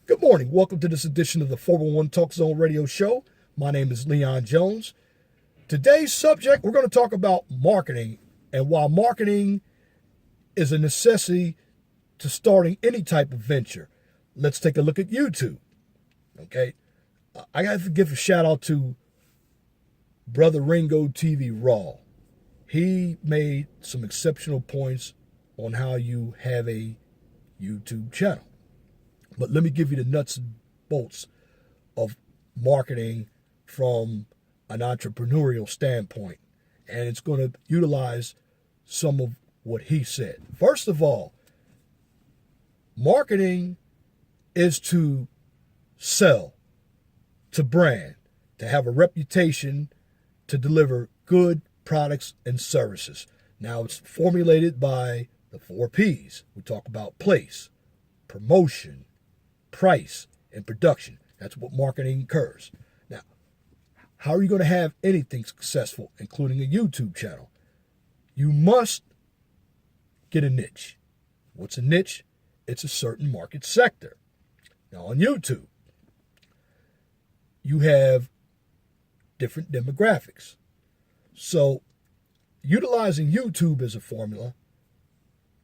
Good morning. Welcome to this edition of the 411 Talk Zone Radio Show. My name is Leon Jones. Today's subject, we're going to talk about marketing and why marketing is a necessity to starting any type of venture. Let's take a look at YouTube. Okay. I got to give a shout out to Brother Ringo TV Raw. He made some exceptional points on how you have a YouTube channel. But let me give you the nuts and bolts of marketing from an entrepreneurial standpoint. And it's going to utilize some of what he said. First of all, marketing is to sell, to brand, to have a reputation, to deliver good products and services. Now, it's formulated by the 4 P's. We talk about place, promotion, price, and production. That's what marketing occurs. Now, how are you going to have anything successful, including a YouTube channel? You must get a niche. What's a niche? It's a certain market sector. Now, on YouTube, you have different demographics. So, utilizing YouTube as a formula,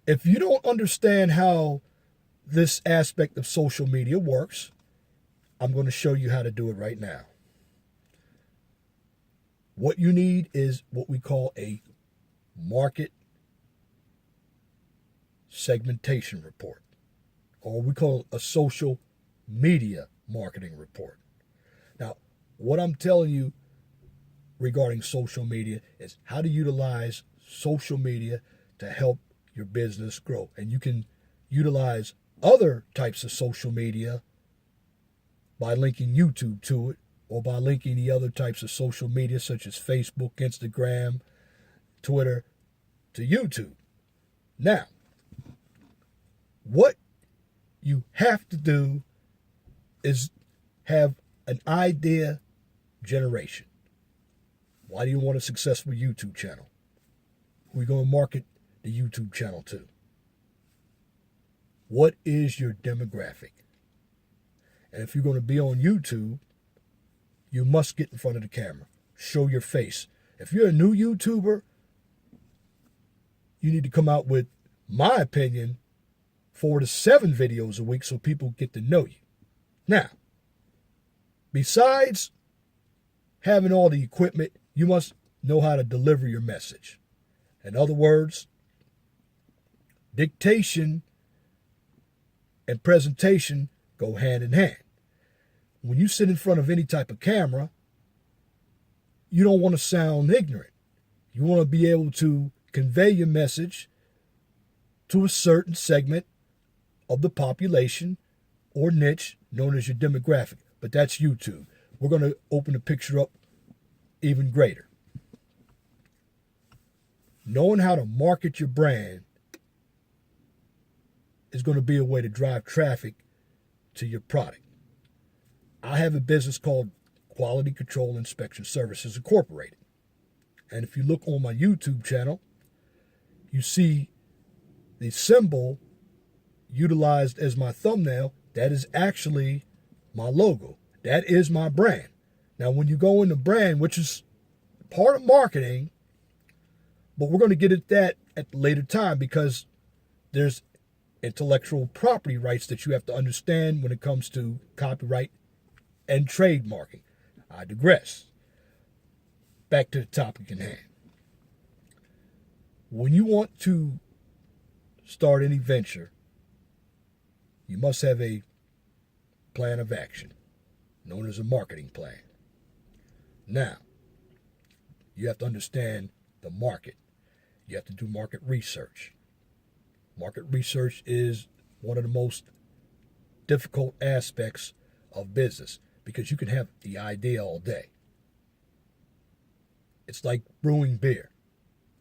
if you don't understand how this aspect of social media works, I'm going to show you how to do it right now. What you need is what we call a market segmentation report, or we call it a social media marketing report. Now, what I'm telling you regarding social media is how to utilize social media to help your business grow. And you can utilize other types of social media by linking YouTube to it, or by linking the other types of social media such as Facebook, Instagram, Twitter to YouTube. Now, what you have to do is have an idea generation. Why do you want a successful YouTube channel? Who are you going to market the YouTube channel to? What is your demographic? And if you're going to be on YouTube, you must get in front of the camera. Show your face. If you're a new YouTuber, you need to come out with, my opinion, 4 to 7 videos a week so people get to know you. Now, besides having all the equipment, you must know how to deliver your message. In other words, dictation and presentation go hand in hand. When you sit in front of any type of camera, you don't want to sound ignorant. You want to be able to convey your message to a certain segment of the population or niche known as your demographic. But that's YouTube. We're going to open the picture up even greater. Knowing how to market your brand is going to be a way to drive traffic to your product. I have a business called Quality Control Inspection Services Incorporated. And if you look on my YouTube channel, you see the symbol utilized as my thumbnail. That is actually my logo. That is my brand. Now, when you go into brand, which is part of marketing, but we're going to get at that at a later time because there's intellectual property rights that you have to understand when it comes to copyright and trademarking. I digress. Back to the topic in hand. When you want to start any venture, you must have a plan of action, known as a marketing plan. Now, you have to understand the market. You have to do market research. Market research is one of the most difficult aspects of business because you can have the idea all day. It's like brewing beer.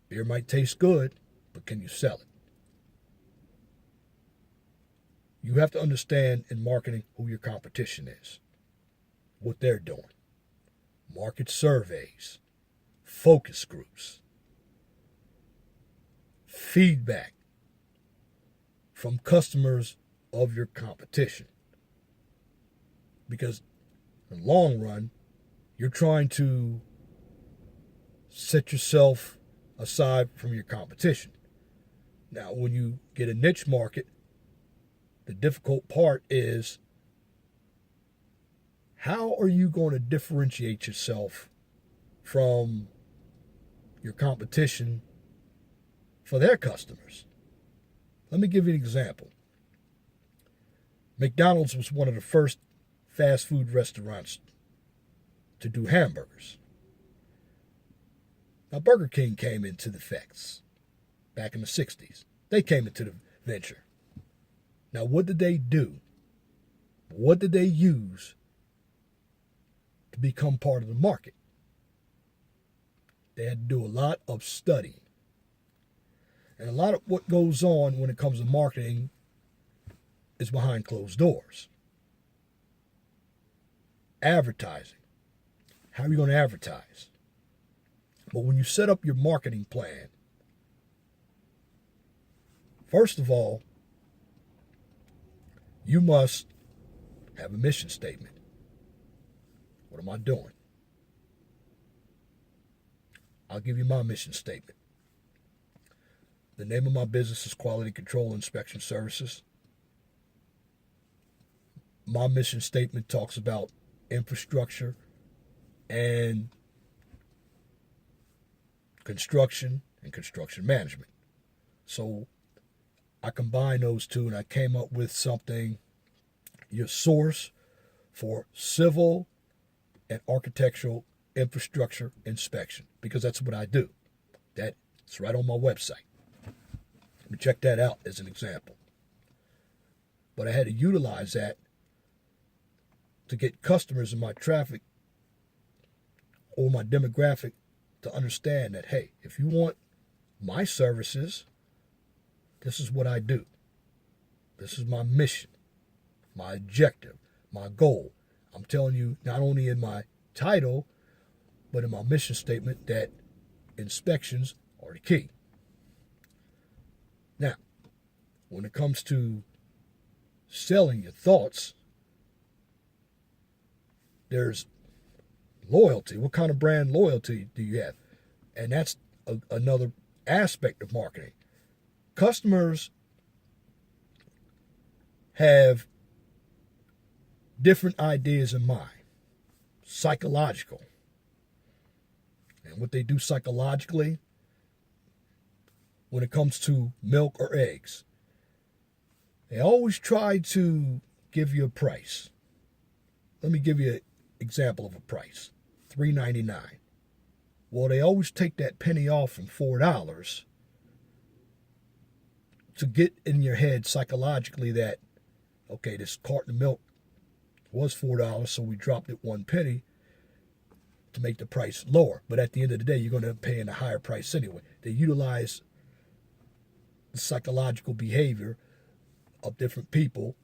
Beer might taste good, but can you sell it? You have to understand in marketing who your competition is, what they're doing. Market surveys, focus groups, feedback from customers of your competition. because in the long run, you're trying to set yourself aside from your competition. Now, when you get a niche market, the difficult part is how are you going to differentiate yourself from your competition for their customers? Let me give you an example. McDonald's was one of the first fast food restaurants to do hamburgers. Now, Burger King came into the effects back in the 60s. They came into the venture. Now, what did they do? What did they use to become part of the market? They had to do a lot of studying. And a lot of what goes on when it comes to marketing is behind closed doors. Advertising. How are you going to advertise? But when you set up your marketing plan, first of all, you must have a mission statement. What am I doing? I'll give you my mission statement. The name of my business is Quality Control Inspection Services. My mission statement talks about infrastructure and construction and construction management. So I combined those two and I came up with something, your source for civil and architectural infrastructure inspection, because that's what I do. That's right on my website. Let me check that out as an example. But I had to utilize that to get customers in my traffic or my demographic to understand that, hey, if you want my services, this is what I do. This is my mission, my objective, my goal. I'm telling you, not only in my title, but in my mission statement, that inspections are the key. Now, when it comes to selling your thoughts, there's loyalty. What kind of brand loyalty do you have? And that's another aspect of marketing. Customers have different ideas in mind, psychological. And what they do psychologically when it comes to milk or eggs, they always try to give you a price. Let me give you an example of a price, $3.99. Well, they always take that penny off from $4 to get in your head psychologically that, okay, this carton of milk was $4, so we dropped it 1 penny to make the price lower. But at the end of the day, you're going to pay a higher price anyway. They utilize the psychological behavior of different people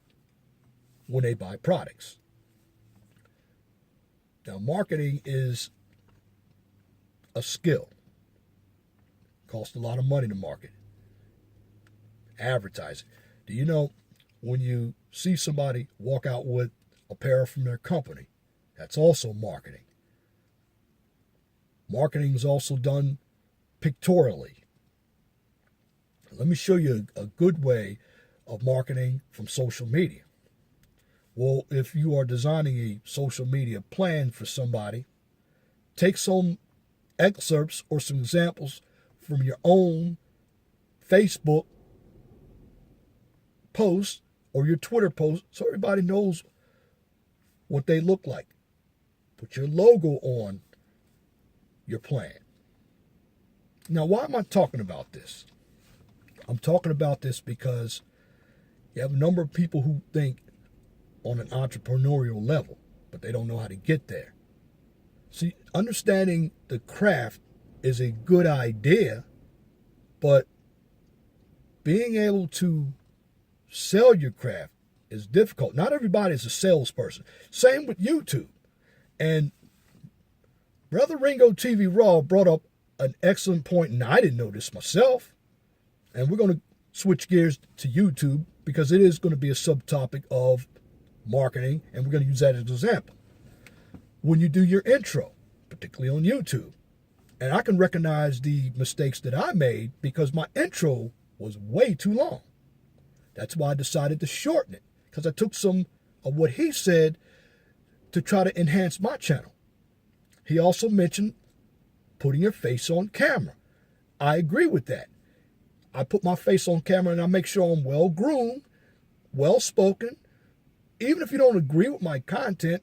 when they buy products. Now, marketing is a skill. Costs a lot of money to market. Advertising. Do you know when you see somebody walk out with apparel from their company, that's also marketing. Marketing is also done pictorially. Let me show you a good way of marketing from social media. Well, if you are designing a social media plan for somebody, take some excerpts or some examples from your own Facebook post or your Twitter post so everybody knows what they look like. Put your logo on your plan. Now, why am I talking about this? I'm talking about this because you have a number of people who think on an entrepreneurial level, but they don't know how to get there. See, understanding the craft is a good idea, but being able to sell your craft is difficult. Not everybody is a salesperson. Same with YouTube. And Brother Ringo TV Raw brought up an excellent point, and I didn't know this myself. And we're going to switch gears to YouTube because it is going to be a subtopic of marketing, and we're going to use that as an example. When you do your intro, particularly on YouTube, and I can recognize the mistakes that I made because my intro was way too long. That's why I decided to shorten it, because I took some of what he said to try to enhance my channel. He also mentioned putting your face on camera. I agree with that. I put my face on camera and I make sure I'm well groomed, well spoken. Even if you don't agree with my content,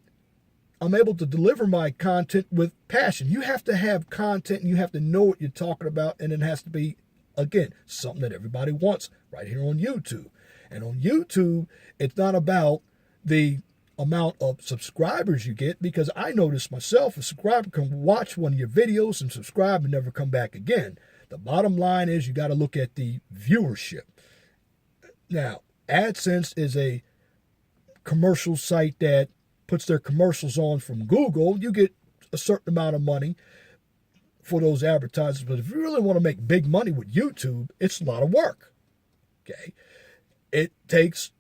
I'm able to deliver my content with passion. You have to have content and you have to know what you're talking about, and it has to be, again, something that everybody wants right here on YouTube. And on YouTube, it's not about the amount of subscribers you get, because I notice myself, a subscriber can watch one of your videos and subscribe and never come back again. The bottom line is you got to look at the viewership. Now, AdSense is a commercial site that puts their commercials on from Google. You get a certain amount of money for those advertisers. But if you really want to make big money with YouTube, it's a lot of work. Okay. It takes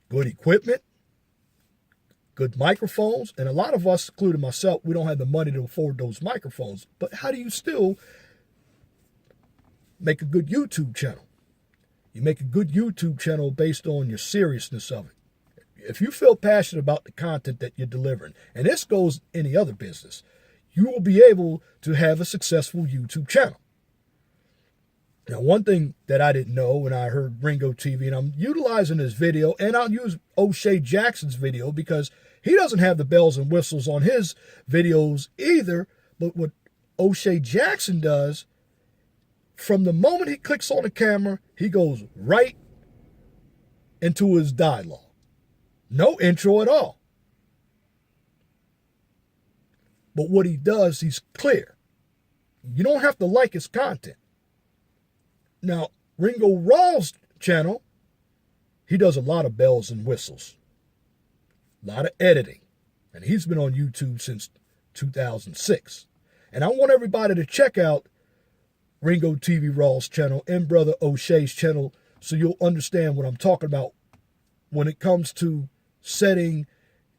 good equipment, good microphones, and a lot of us, including myself, we don't have the money to afford those microphones. But how do you still make a good YouTube channel? You make a good YouTube channel based on your seriousness of it. If you feel passionate about the content that you're delivering, and this goes any other business, you will be able to have a successful YouTube channel. Now, one thing that I didn't know when I heard Ringo TV, and I'm utilizing his video, and I'll use O'Shea Jackson's video because he doesn't have the bells and whistles on his videos either, but what O'Shea Jackson does, from the moment he clicks on the camera, he goes right into his dialogue. No intro at all. But what he does, he's clear. You don't have to like his content. Now, Ringo Rawls' channel, he does a lot of bells and whistles, a lot of editing, and he's been on YouTube since 2006. And I want everybody to check out Ringo TV Rawls' channel and Brother O'Shea's channel so you'll understand what I'm talking about when it comes to setting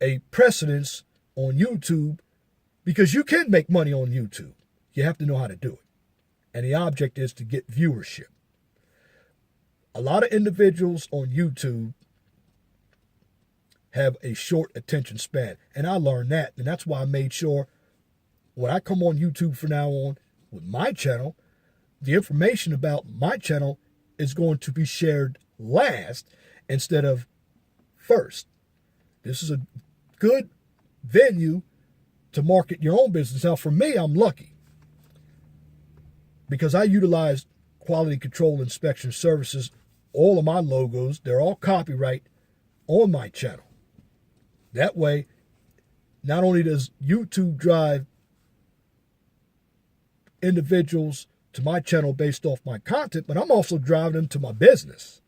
a precedence on YouTube, because you can make money on YouTube. You have to know how to do it. And the object is to get viewership. A lot of individuals on YouTube have a short attention span. And I learned that. And that's why I made sure when I come on YouTube from now on with my channel, the information about my channel is going to be shared last instead of first. This is a good venue to market your own business. Now, for me, I'm lucky because I utilize quality control inspection services. All of my logos, they're all copyright on my channel. That way, not only does YouTube drive individuals to my channel based off my content, but I'm also driving them to my business.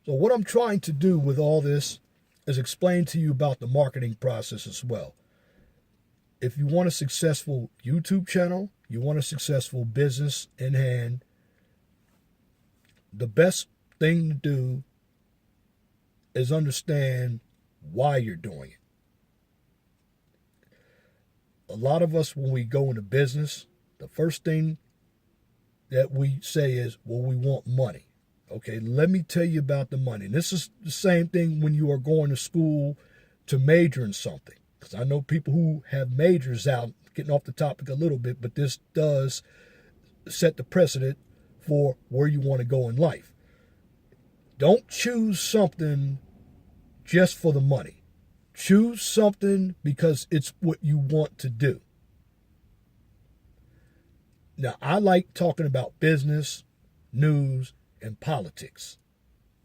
So what I'm trying to do with all this is explain to you about the marketing process as well. If you want a successful YouTube channel, you want a successful business in hand, the best thing to do is understand why you're doing it. A lot of us, when we go into business, the first thing that we say is, well, we want money. Okay, let me tell you about the money. And this is the same thing when you are going to school to major in something. Because I know people who have majors out, getting off the topic a little bit, but this does set the precedent for where you want to go in life. Don't choose something just for the money. Choose something because it's what you want to do. Now, I like talking about business, news, and politics.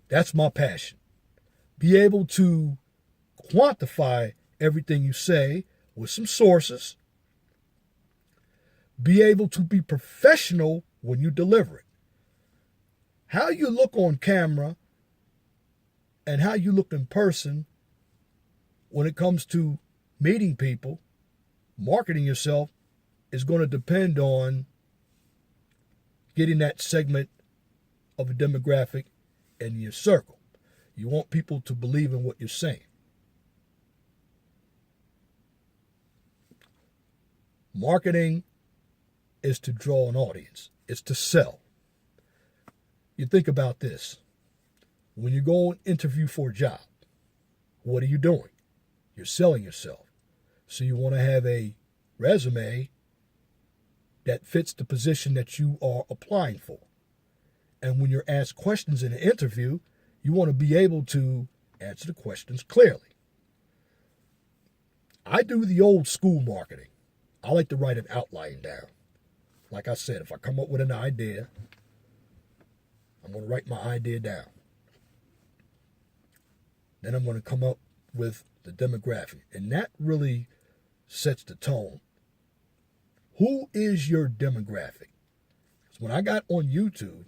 That's my passion. Be able to quantify everything you say with some sources. Be able to be professional when you deliver it. How you look on camera and how you look in person when it comes to meeting people, marketing yourself, is going to depend on getting that segment of a demographic in your circle. You want people to believe in what you're saying. Marketing is to draw an audience. It's to sell. You think about this. When you go and interview for a job, what are you doing? You're selling yourself. So you want to have a resume that fits the position that you are applying for. And when you're asked questions in an interview, you want to be able to answer the questions clearly. I do the old school marketing. I like to write an outline down. Like I said, if I come up with an idea, I'm going to write my idea down. Then I'm going to come up with the demographic. And that really sets the tone. Who is your demographic? Because when I got on YouTube,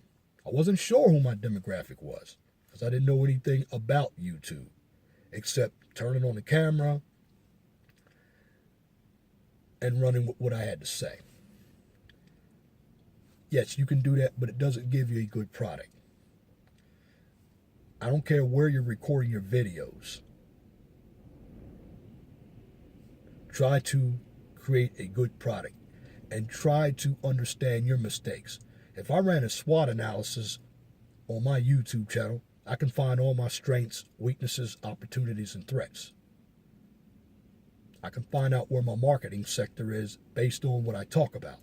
I wasn't sure who my demographic was because I didn't know anything about YouTube except turning on the camera and running with what I had to say. Yes, you can do that, but it doesn't give you a good product. I don't care where you're recording your videos. Try to create a good product and try to understand your mistakes. If I ran a SWOT analysis on my YouTube channel, I can find all my strengths, weaknesses, opportunities, and threats. I can find out where my marketing sector is based on what I talk about.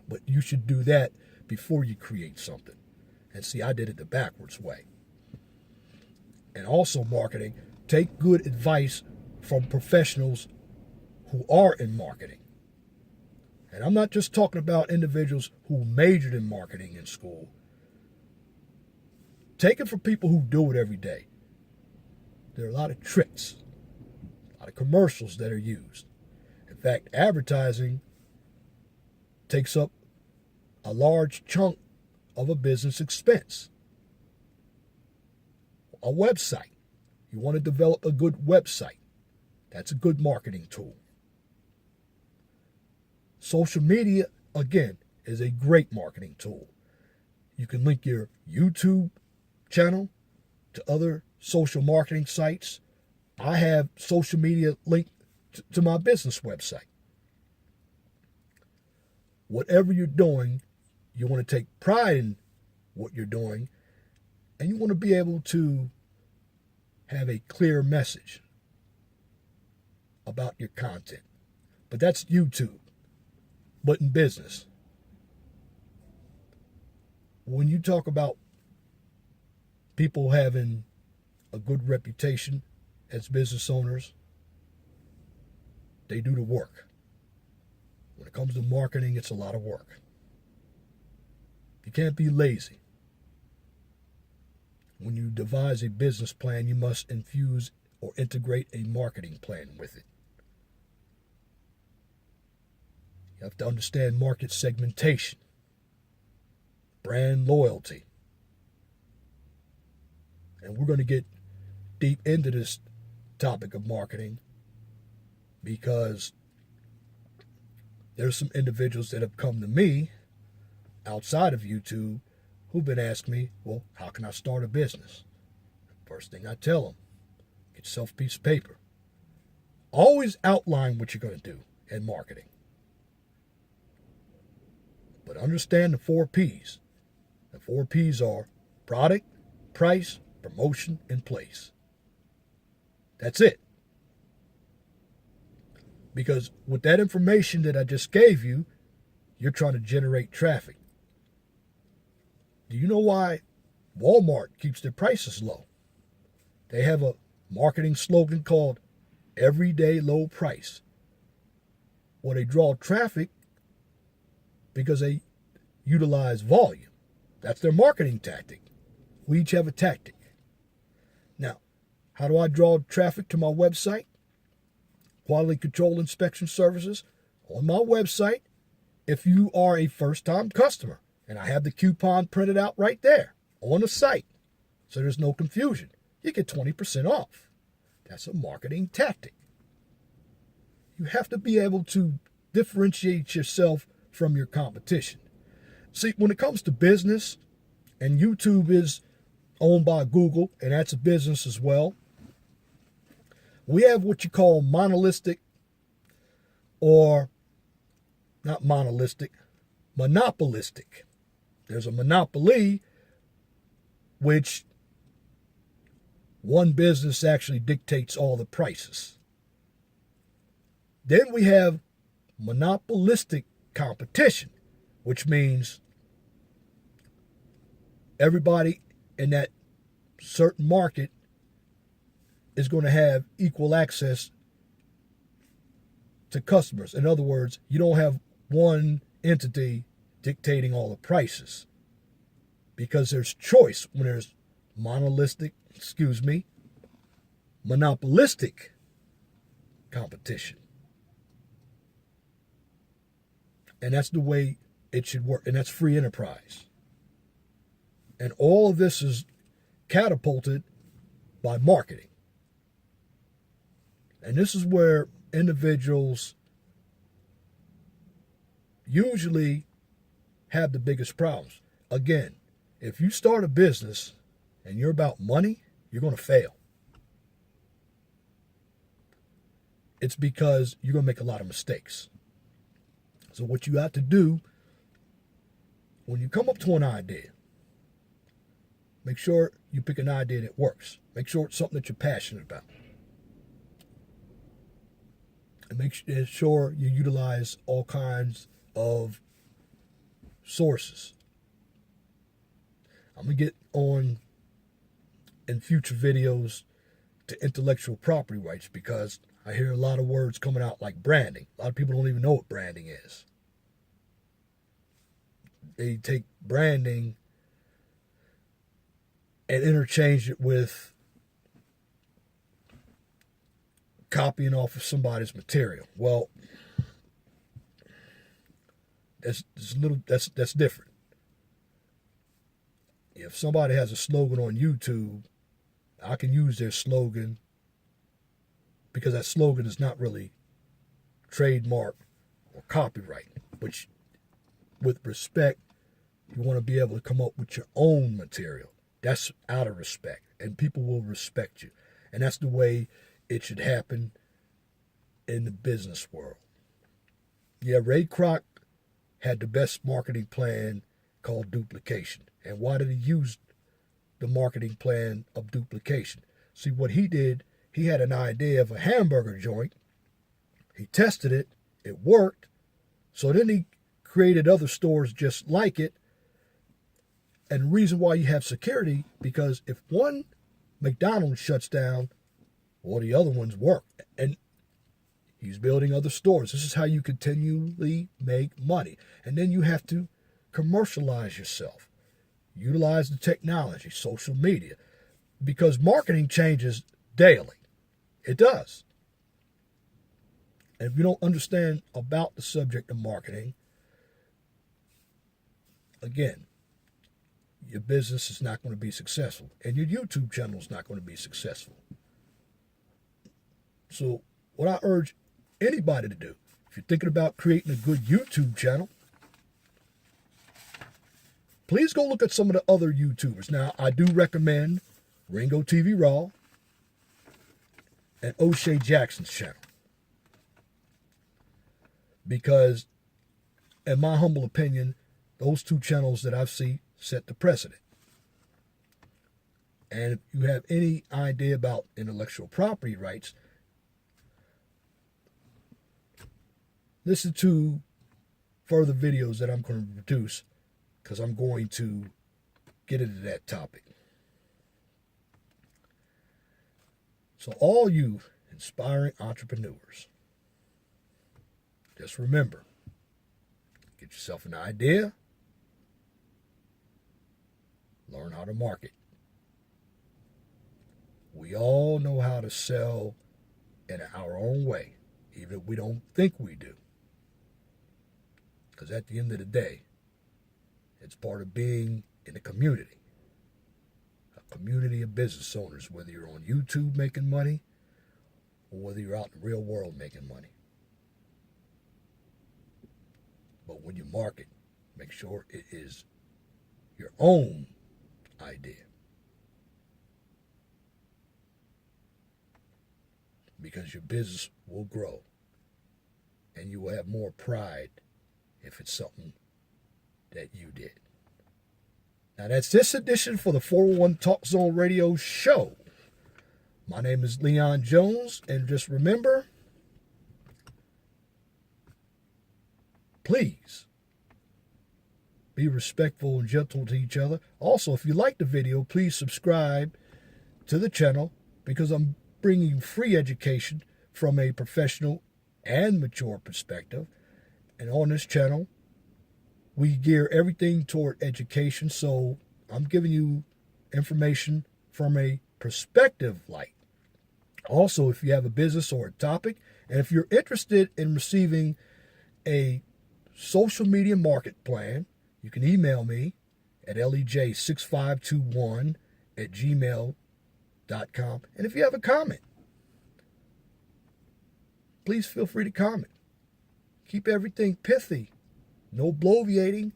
But you should do that before you create something. And see, I did it the backwards way. And also marketing, take good advice from professionals who are in marketing. And I'm not just talking about individuals who majored in marketing in school. Take it from people who do it every day. There are a lot of tricks, a lot of commercials that are used. In fact, advertising takes up a large chunk of a business expense. A website. You want to develop a good website. That's a good marketing tool. Social media, again, is a great marketing tool. You can link your YouTube channel to other social marketing sites. I have social media linked to my business website. Whatever you're doing, you want to take pride in what you're doing, and you want to be able to have a clear message about your content. But that's YouTube. But in business, when you talk about people having a good reputation as business owners, they do the work. When it comes to marketing, it's a lot of work. You can't be lazy. When you devise a business plan, you must infuse or integrate a marketing plan with it. You have to understand market segmentation, brand loyalty. And we're going to get deep into this topic of marketing because there's some individuals that have come to me outside of YouTube who've been asking me, well, how can I start a business? First thing I tell them, get yourself a piece of paper. Always outline what you're going to do in marketing. But understand the 4 P's. The 4 P's are product, price, promotion, and place. That's it. Because with that information that I just gave you, you're trying to generate traffic. Do you know why Walmart keeps their prices low? They have a marketing slogan called Everyday Low Price. Well, they draw traffic because they utilize volume. That's their marketing tactic. We each have a tactic. Now, how do I draw traffic to my website? Quality Control Inspection Services. On my website, if you are a first-time customer, and I have the coupon printed out right there on the site, so there's no confusion, you get 20% off. That's a marketing tactic. You have to be able to differentiate yourself from your competition. See, when it comes to business, and YouTube is owned by Google, and that's a business as well. We have what you call monopolistic, or not monopolistic, monopolistic. There's a monopoly, which one business actually dictates all the prices. Then we have monopolistic competition, which means everybody in that certain market is going to have equal access to customers. In other words, you don't have one entity dictating all the prices, because there's choice when there's monopolistic competition. And that's the way it should work. And that's free enterprise. And all of this is catapulted by marketing. And this is where individuals usually have the biggest problems. Again, if you start a business and you're about money, you're going to fail. It's because you're going to make a lot of mistakes. So what you have to do when you come up to an idea, make sure you pick an idea that works. Make sure it's something that you're passionate about. And make sure you utilize all kinds of sources. I'm going to get on in future videos to intellectual property rights, because I hear a lot of words coming out like branding. A lot of people don't even know what branding is. They take branding and interchange it with copying off of somebody's material. Well, that's different. If somebody has a slogan on YouTube, I can use their slogan, because that slogan is not really trademark or copyright. But with respect, you want to be able to come up with your own material. That's out of respect, and people will respect you. And that's the way it should happen in the business world. Yeah, Ray Kroc had the best marketing plan called duplication. And why did he use the marketing plan of duplication? See, what he did, he had an idea of a hamburger joint. He tested it. It worked. So then he created other stores just like it. And the reason why you have security, because if one McDonald's shuts down, well, the other ones work. And he's building other stores. This is how you continually make money. And then you have to commercialize yourself. Utilize the technology, social media, because marketing changes daily. It does. And if you don't understand about the subject of marketing, again, your business is not going to be successful, and your YouTube channel is not going to be successful. So what I urge anybody to do, if you're thinking about creating a good YouTube channel, please go look at some of the other YouTubers. Now, I do recommend Ringo TV Raw and O'Shea Jackson's channel, because, in my humble opinion, those two channels that I've seen set the precedent. And if you have any idea about intellectual property rights, listen to further videos that I'm going to produce, because I'm going to get into that topic. So all you inspiring entrepreneurs, just remember, get yourself an idea, learn how to market. We all know how to sell in our own way, even if we don't think we do. Because at the end of the day, it's part of being in a community of business owners, whether you're on YouTube making money or whether you're out in the real world making money. But when you market, make sure it is your own idea. because your business will grow and you will have more pride if it's something that you did. Now, that's this edition for the 401 Talk Zone Radio Show. My name is Leon Jones, and just remember, please be respectful and gentle to each other. Also, if you like the video, please subscribe to the channel because I'm bringing free education from a professional and mature perspective. And on this channel, we gear everything toward education. So I'm giving you information from a perspective light. Also, if you have a business or a topic, and if you're interested in receiving a social media market plan, you can email me at lej6521@gmail.com. And if you have a comment, please feel free to comment. Keep everything pithy. No bloviating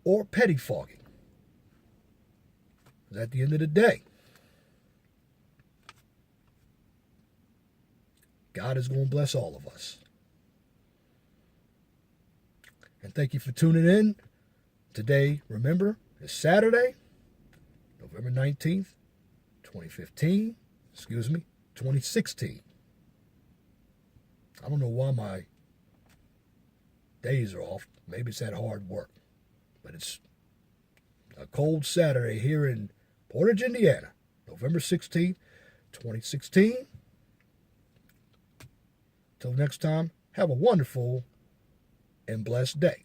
or pettifogging. Because at the end of the day, God is going to bless all of us. And thank you for tuning in. Today, remember, is Saturday, November 19th, 2016. I don't know why my days are off. Maybe it's that hard work. But it's a cold Saturday here in Portage, Indiana, November 16th, 2016. Till next time, have a wonderful and blessed day.